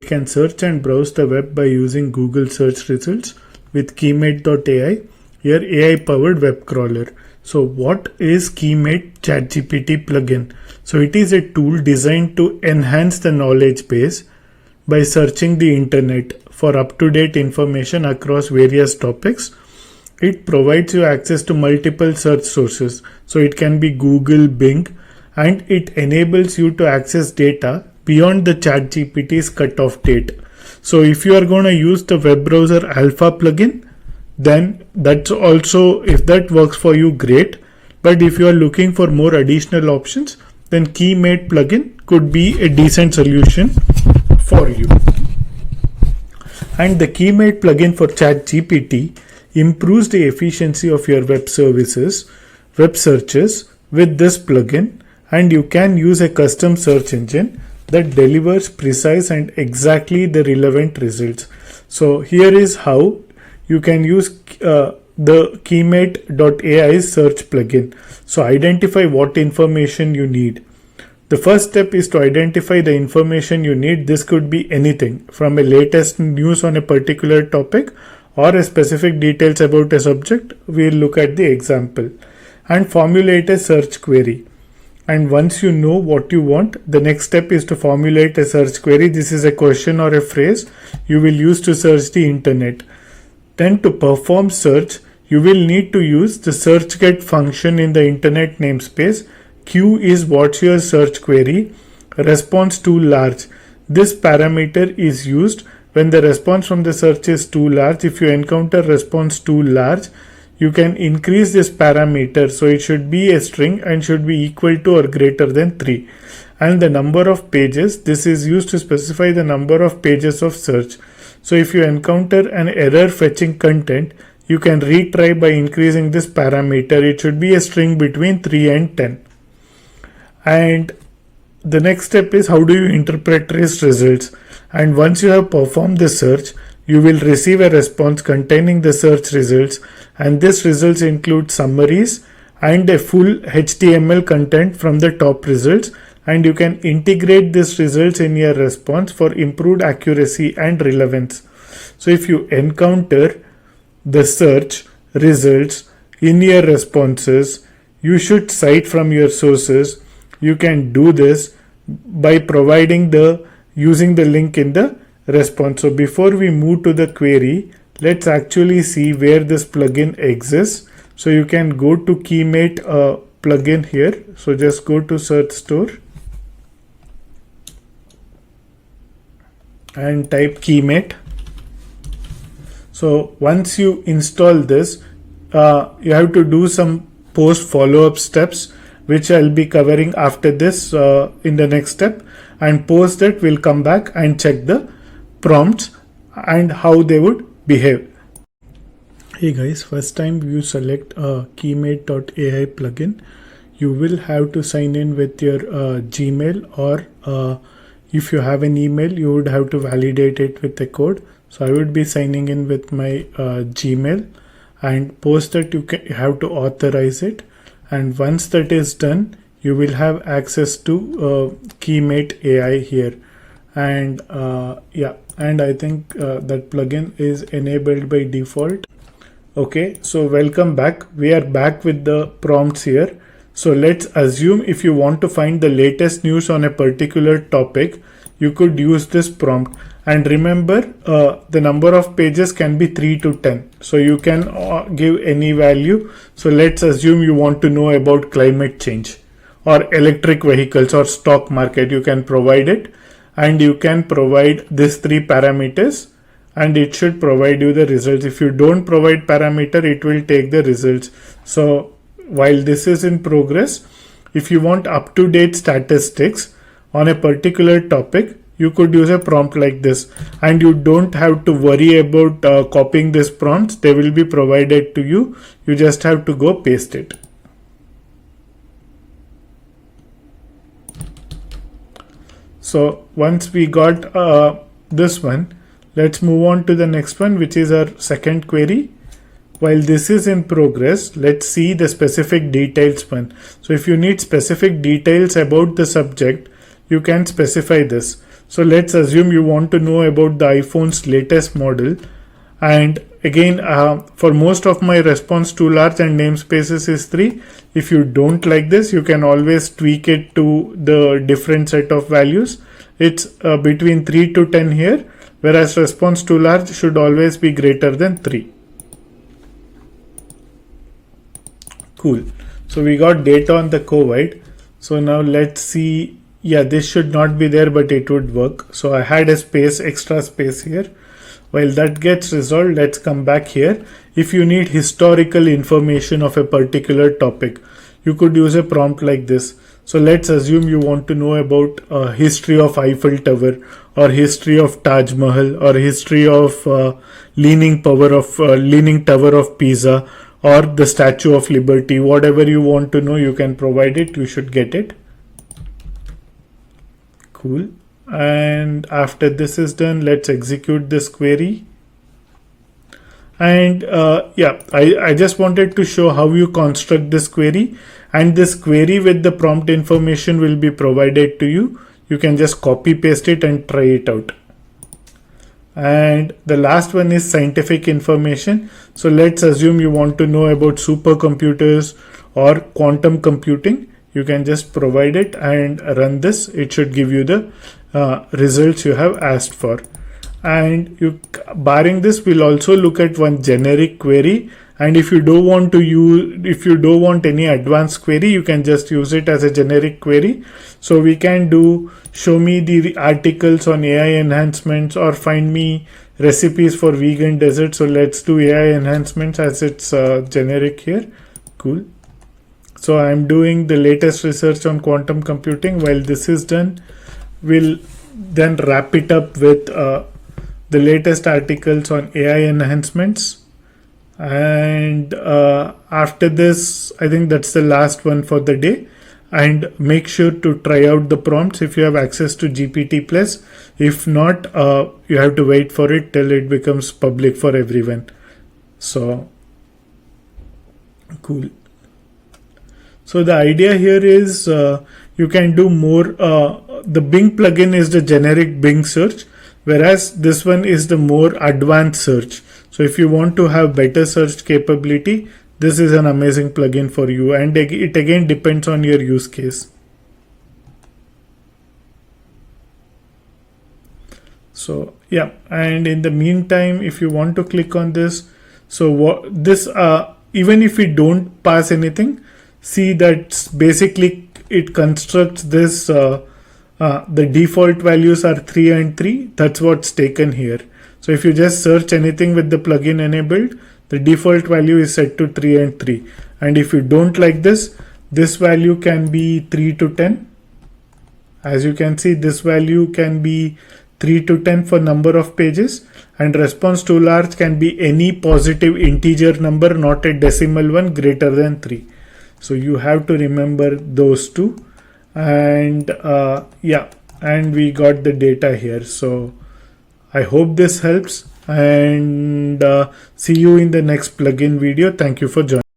can search and browse the web by using Google search results with KeyMate.AI, your AI-powered web crawler. So what is KeyMate ChatGPT plugin? So it is a tool designed to enhance the knowledge base by searching the internet for up-to-date information across various topics. It provides you access to multiple search sources. So it can be Google, Bing, and it enables you to access data beyond the ChatGPT's cutoff date. So if you are going to use the web browser alpha plugin, then that's also, if that works for you, great. But if you are looking for more additional options, then KeyMate plugin could be a decent solution for you. And the KeyMate plugin for ChatGPT improves the efficiency of your web searches with this plugin, and you can use a custom search engine that delivers precise and exactly the relevant results. So here is how you can use the KeyMate.AI Search plugin. So identify what information you need. The first step is to identify the information you need. This could be anything from a latest news on a particular topic or a specific details about a subject. We'll look at the example. And formulate a search query. And once you know what you want, the next step is to formulate a search query. This is a question or a phrase you will use to search the internet. Then to perform search, you will need to use the search get function in the internet namespace. Q is what's your search query, response too large. This parameter is used when the response from the search is too large. If you encounter response too large, you can increase this parameter. So it should be a string and should be equal to or greater than 3. And the number of pages, this is used to specify the number of pages of search. So if you encounter an error fetching content, you can retry by increasing this parameter. It should be a string between 3 and 10. And the next step is how do you interpret these results. And once you have performed the search, you will receive a response containing the search results, and this results include summaries and a full HTML content from the top results, and you can integrate these results in your response for improved accuracy and relevance. So if you encounter the search results in your responses, you should cite from your sources. You can do this by using the link in the response. So before we move to the query, let's actually see where this plugin exists. So you can go to KeyMate plugin here. So just go to search store and type KeyMate. So once you install this, you have to do some post follow-up steps, which I'll be covering after this in the next step. And post that, we'll come back and check the prompts and how they would behave. Hey guys, first time you select a KeyMate.AI plugin, you will have to sign in with your Gmail, or if you have an email, you would have to validate it with a code. So I would be signing in with my Gmail, and post that you have to authorize it. And once that is done, you will have access to KeyMate.AI here. And and I think that plugin is enabled by default. Okay, so welcome back. We are back with the prompts here. So let's assume if you want to find the latest news on a particular topic, you could use this prompt. And remember, the number of pages can be 3 to 10. So you can give any value. So let's assume you want to know about climate change or electric vehicles or stock market. You can provide it, and you can provide these 3 parameters, and it should provide you the results. If you don't provide parameter, it will take the results. So while this is in progress, if you want up-to-date statistics on a particular topic, you could use a prompt like this, and you don't have to worry about copying these prompts. They will be provided to you. You just have to go paste it. So once we got this one, let's move on to the next one, which is our second query. While this is in progress, let's see the specific details one. So if you need specific details about the subject, you can specify this. So let's assume you want to know about the iPhone's latest model. And again, for most of my response too large and namespaces is 3. If you don't like this, you can always tweak it to the different set of values. It's between 3 to 10 here, whereas response too large should always be greater than 3. Cool. So we got data on the COVID. So now let's see. Yeah, this should not be there, but it would work. So I had a extra space here. While that gets resolved, let's come back here. If you need historical information of a particular topic, you could use a prompt like this. So let's assume you want to know about history of Eiffel Tower, or history of Taj Mahal, or history of Leaning Tower of Pisa, or the Statue of Liberty. Whatever you want to know, you can provide it. You should get it. Cool. And after this is done, let's execute this query. And yeah, I just wanted to show how you construct this query, and this query with the prompt information will be provided to you. You can just copy paste it and try it out. And the last one is scientific information. So let's assume you want to know about supercomputers or quantum computing. You can just provide it and run this. It should give you the results you have asked for. And you, barring this, we'll also look at one generic query. And if you don't want any advanced query, you can just use it as a generic query. So we can do show me the articles on AI enhancements, or find me recipes for vegan dessert. So let's do AI enhancements as it's generic here. Cool. So I'm doing the latest research on quantum computing. While this is done, we'll then wrap it up with the latest articles on AI enhancements. And after this, I think that's the last one for the day. And make sure to try out the prompts if you have access to GPT Plus. If not, you have to wait for it till it becomes public for everyone. So cool. So the idea here is you can do more. The Bing plugin is the generic Bing search, whereas this one is the more advanced search. So if you want to have better search capability, this is an amazing plugin for you, and it again depends on your use case. So yeah, and in the meantime, if you want to click on this, so even if we don't pass anything, see that basically it constructs this. The default values are 3 and 3. That's what's taken here. So if you just search anything with the plugin enabled, the default value is set to 3 and 3. And if you don't like this value can be 3 to 10. As you can see, this value can be 3 to 10 for number of pages, and response too large can be any positive integer number, not a decimal one, greater than 3. So you have to remember those two. And yeah, and we got the data here. So I hope this helps, and see you in the next plugin video. Thank you for joining.